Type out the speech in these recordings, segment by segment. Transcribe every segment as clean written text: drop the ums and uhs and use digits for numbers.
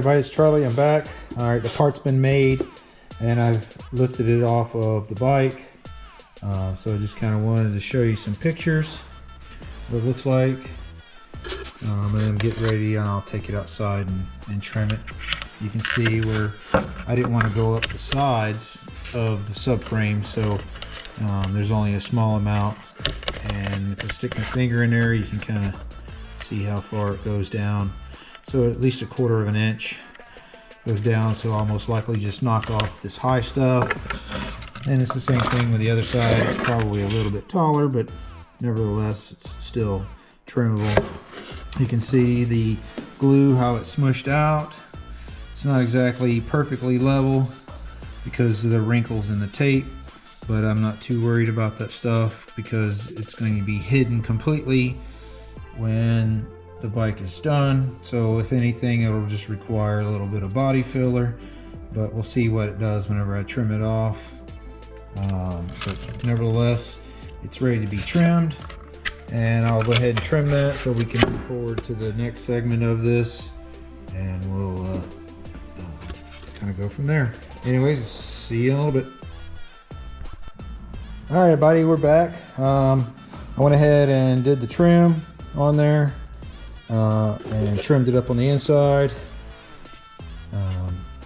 everybody, it's Charlie. I'm back. All right, the part's been made and I've lifted it off of the bike. So I just kind of wanted to show you some pictures, what it looks like. And then get ready and I'll take it outside and trim it. You can see where I didn't want to go up the sides of the subframe, so there's only a small amount. And if I stick my finger in there, you can kind of see how far it goes down. So at least 1/4 of an inch goes down, so I'll most likely just knock off this high stuff. And it's the same thing with the other side. It's probably a little bit taller, but nevertheless it's still trimmable. You can see the glue, how it's smushed out. It's not exactly perfectly level because of the wrinkles in the tape, but I'm not too worried about that stuff because it's going to be hidden completely when the bike is done. So if anything, it'll just require a little bit of body filler, but we'll see what it does whenever I trim it off. But nevertheless, it's ready to be trimmed, and I'll go ahead and trim that so we can move forward to the next segment of this, and we'll kind of go from there. Anyways, see you in a little bit. All right, everybody, we're back. I went ahead and did the trim on there and trimmed it up on the inside,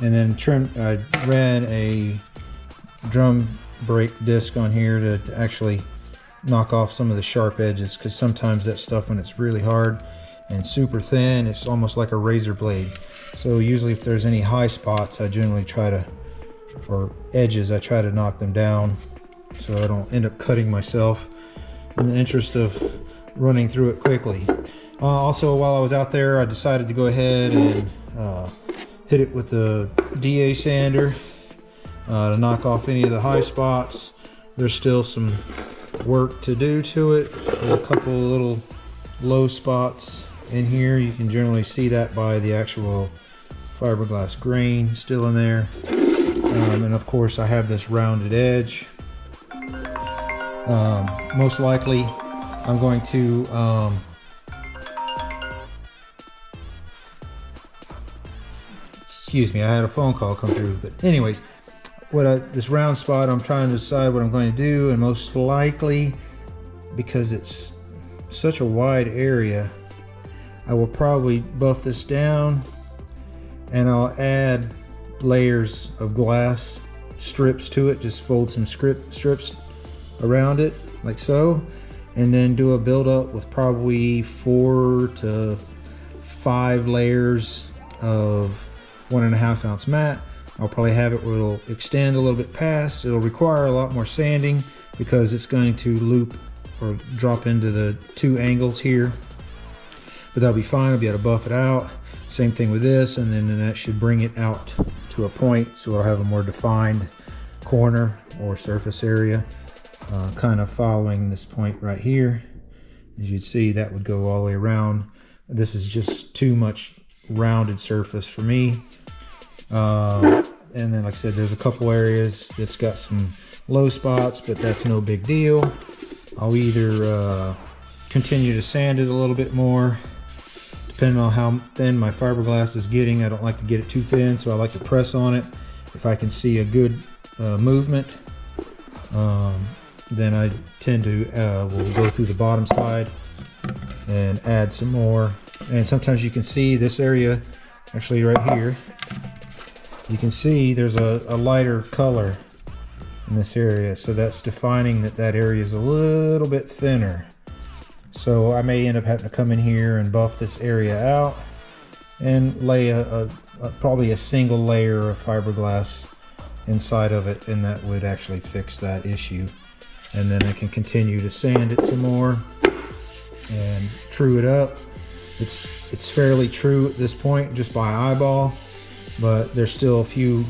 and then I ran a drum brake disc on here to actually knock off some of the sharp edges, because sometimes that stuff, when it's really hard and super thin, it's almost like a razor blade. So usually if there's any high spots, I generally try to, or edges, I try to knock them down so I don't end up cutting myself in the interest of running through it quickly. Also, while I was out there, I decided to go ahead and hit it with the DA sander to knock off any of the high spots. There's still some work to do to it. There's a couple of little low spots in here. You can generally see that by the actual fiberglass grain still in there. And of course I have this rounded edge. Most likely I'm going to excuse me, I had a phone call come through, but anyways, this round spot, I'm trying to decide what I'm going to do, and most likely, because it's such a wide area, I will probably buff this down and I'll add layers of glass strips to it, just fold some strips around it like so, and then do a build up with probably 4 to 5 layers of 1.5 ounce mat. I'll probably have it where it'll extend a little bit past. It'll require a lot more sanding because it's going to loop or drop into the 2 angles here, but that'll be fine. I'll be able to buff it out. Same thing with this, and then that should bring it out to a point so it'll have a more defined corner or surface area, kind of following this point right here. As you'd see, that would go all the way around. This is just too much rounded surface for me. And then, like I said, there's a couple areas that's got some low spots, but that's no big deal. I'll either continue to sand it a little bit more, depending on how thin my fiberglass is getting. I don't like to get it too thin, so I like to press on it. If I can see a good movement, then I tend to will go through the bottom side and add some more. And sometimes you can see this area, actually right here, you can see there's a lighter color in this area, so that's defining that area is a little bit thinner. So I may end up having to come in here and buff this area out and lay probably a single layer of fiberglass inside of it, and that would actually fix that issue. And then I can continue to sand it some more and true it up. It's fairly true at this point just by eyeball, but there's still a few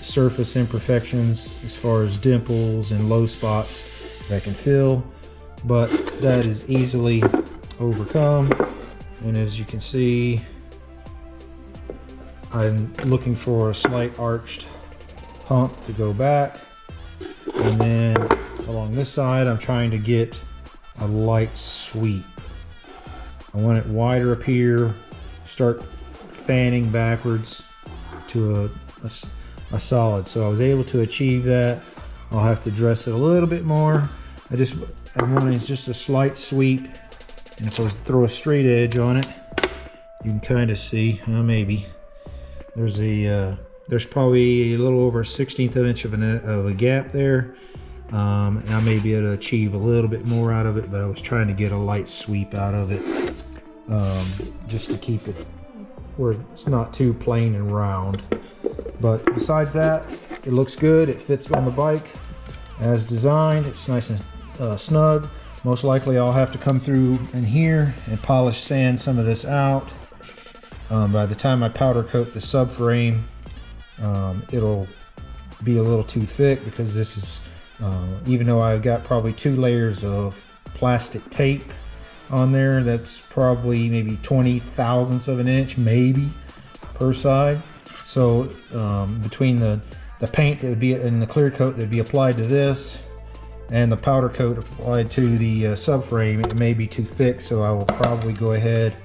surface imperfections as far as dimples and low spots that I can fill, but that is easily overcome. And as you can see, I'm looking for a slight arched hump to go back, and then along this side I'm trying to get a light sweep. I want it wider up here, start fanning backwards to a solid. So I was able to achieve that. I'll have to dress it a little bit more. I want just a slight sweep, and if I was to throw a straight edge on it, you can kind of see, maybe there's probably a little over 1/16 of an inch of a gap there. I may be able to achieve a little bit more out of it, but I was trying to get a light sweep out of it, just to keep it where it's not too plain and round. But besides that, it looks good. It fits on the bike as designed. It's nice and snug. Most likely I'll have to come through in here and polish sand some of this out. By the time I powder coat the subframe, it'll be a little too thick, because this is, even though I've got probably 2 layers of plastic tape on there, that's probably maybe 20 thousandths of an inch maybe per side. So between the paint that would be in the clear coat that would be applied to this and the powder coat applied to the subframe, it may be too thick, so I will probably go ahead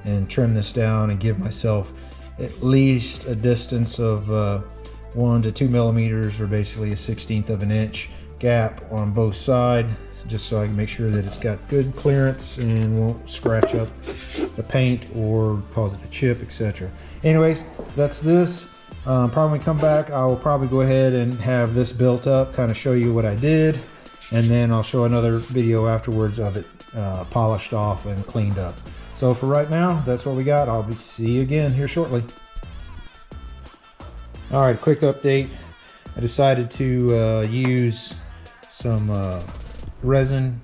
and trim this down and give myself at least a distance of 1 to 2 millimeters, or basically a 1/16 of an inch gap on both sides, just so I can make sure that it's got good clearance and won't scratch up the paint or cause it to chip, etc. Anyways, that's this. Probably when we come back, I will probably go ahead and have this built up, kind of show you what I did, and then I'll show another video afterwards of it polished off and cleaned up. So for right now, that's what we got. I'll see you again here shortly. All right, quick update. I decided to use some resin,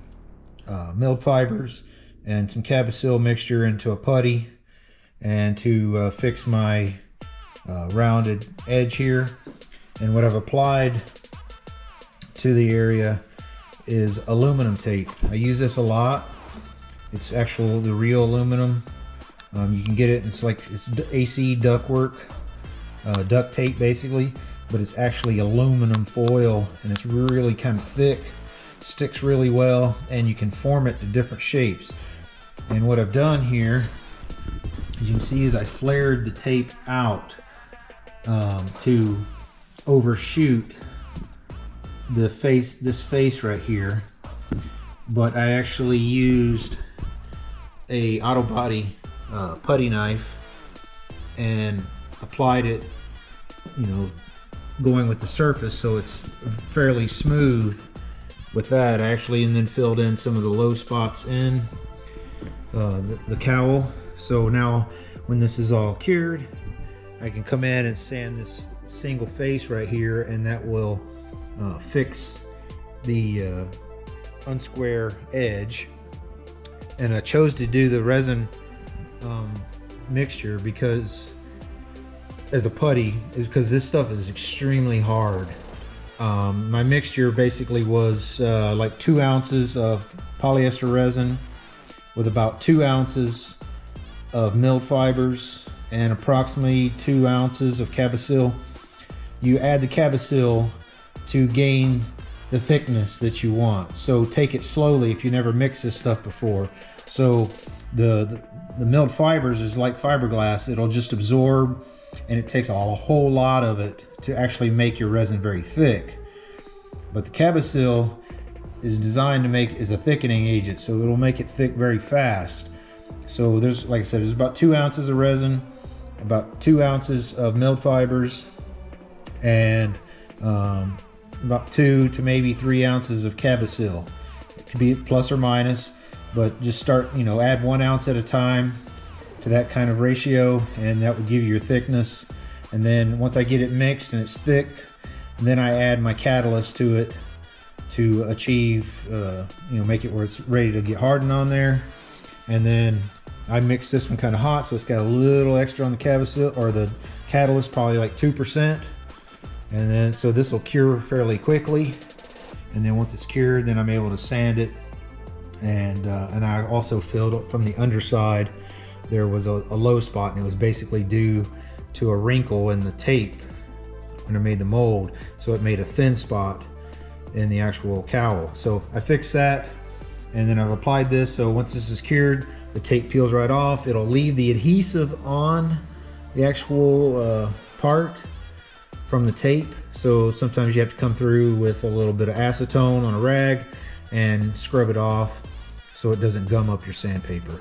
milled fibers, and some cabosil mixture into a putty, and to fix my rounded edge here. And what I've applied to the area is aluminum tape. I use this a lot. It's the real aluminum. You can get it, it's AC ductwork, duct tape basically, but it's actually aluminum foil, and it's really kind of thick, sticks really well, and you can form it to different shapes. And what I've done here, as you can see, is I flared the tape out to overshoot the this face right here, but I actually used a auto body putty knife and applied it, going with the surface, so it's fairly smooth with that actually, and then filled in some of the low spots in the cowl. So now when this is all cured, I can come in and sand this single face right here, and that will fix the unsquare edge. And I chose to do the resin mixture because as a putty, is because this stuff is extremely hard. My mixture basically was like 2 ounces of polyester resin with about 2 ounces of milled fibers and approximately 2 ounces of cabosil. You add the cabosil to gain the thickness that you want. So take it slowly if you never mixed this stuff before. So the milled fibers is like fiberglass. It'll just absorb, and it takes a whole lot of it to actually make your resin very thick. But the cabosil is designed to is a thickening agent, so it'll make it thick very fast. So there's, like I said, there's about 2 ounces of resin, about 2 ounces of milled fibers, and about 2 to maybe 3 ounces of cabosil. It could be plus or minus, but just start, add 1 ounce at a time to that kind of ratio, and that would give you your thickness. And then once I get it mixed and it's thick, then I add my catalyst to it to achieve, make it where it's ready to get hardened on there. And then I mix this one kind of hot, so it's got a little extra on the cabosil, or the catalyst, probably like 2%. And then, so this will cure fairly quickly. And then once it's cured, then I'm able to sand it. And I also filled up from the underside. There was a low spot, and it was basically due to a wrinkle in the tape when I made the mold. So it made a thin spot in the actual cowl. So I fixed that, and then I've applied this. So once this is cured, the tape peels right off. It'll leave the adhesive on the actual part from the tape. So sometimes you have to come through with a little bit of acetone on a rag and scrub it off so it doesn't gum up your sandpaper.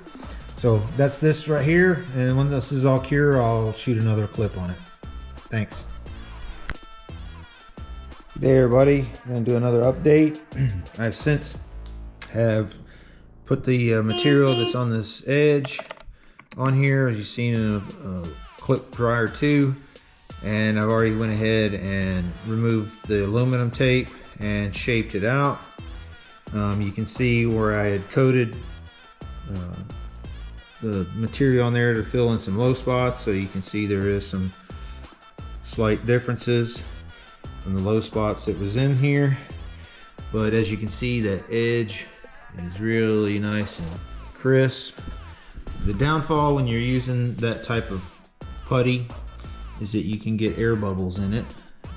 So that's this right here, and when this is all cured, I'll shoot another clip on it. Thanks. Good day, everybody. I'm going to do another update. I've since put the material that's on this edge on here, as you've seen in a clip prior to, and I've already went ahead and removed the aluminum tape and shaped it out. You can see where I had coated the material on there to fill in some low spots, so you can see there is some slight differences from the low spots that was in here. But as you can see, that edge is really nice and crisp. The downfall when you're using that type of putty is that you can get air bubbles in it,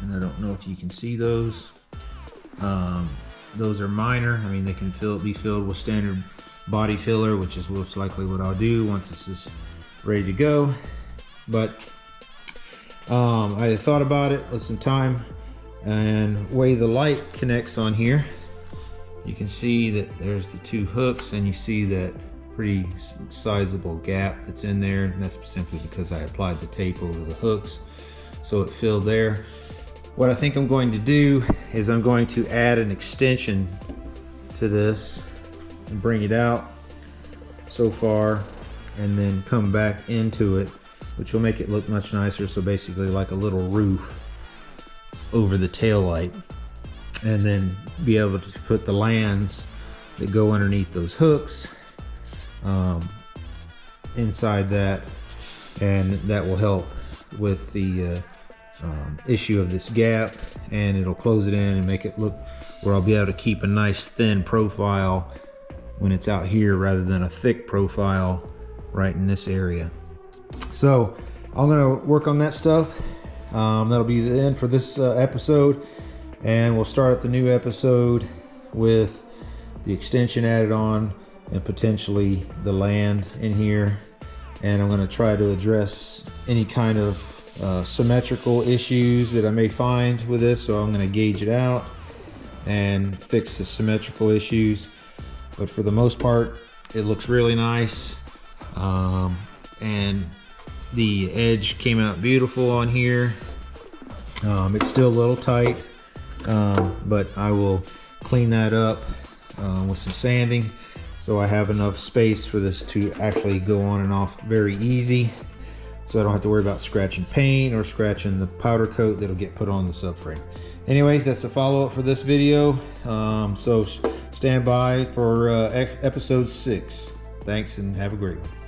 and I don't know if you can see those. Those are minor. I mean, they can be filled with standard body filler, which is most likely what I'll do once this is ready to go. But I thought about it with some time, and the way the light connects on here, you can see that there's the two hooks, and you see that pretty sizable gap that's in there, and that's simply because I applied the tape over the hooks, so it filled there. What I think I'm going to do is I'm going to add an extension to this and bring it out so far, and then come back into it, which will make it look much nicer. So basically like a little roof over the tail light, and then be able to put the lands that go underneath those hooks inside that, and that will help with the issue of this gap, and it'll close it in and make it look where I'll be able to keep a nice thin profile when it's out here, rather than a thick profile right in this area. So I'm gonna work on that stuff. That'll be the end for this episode, and we'll start up the new episode with the extension added on and potentially the land in here. And I'm going to try to address any kind of symmetrical issues that I may find with this. So I'm going to gauge it out and fix the symmetrical issues. But for the most part, it looks really nice. And the edge came out beautiful on here. It's still a little tight, but I will clean that up with some sanding, so I have enough space for this to actually go on and off very easy, so I don't have to worry about scratching paint or scratching the powder coat that'll get put on the subframe. Anyways, that's the follow-up for this video, so stand by for episode 6. Thanks, and have a great one.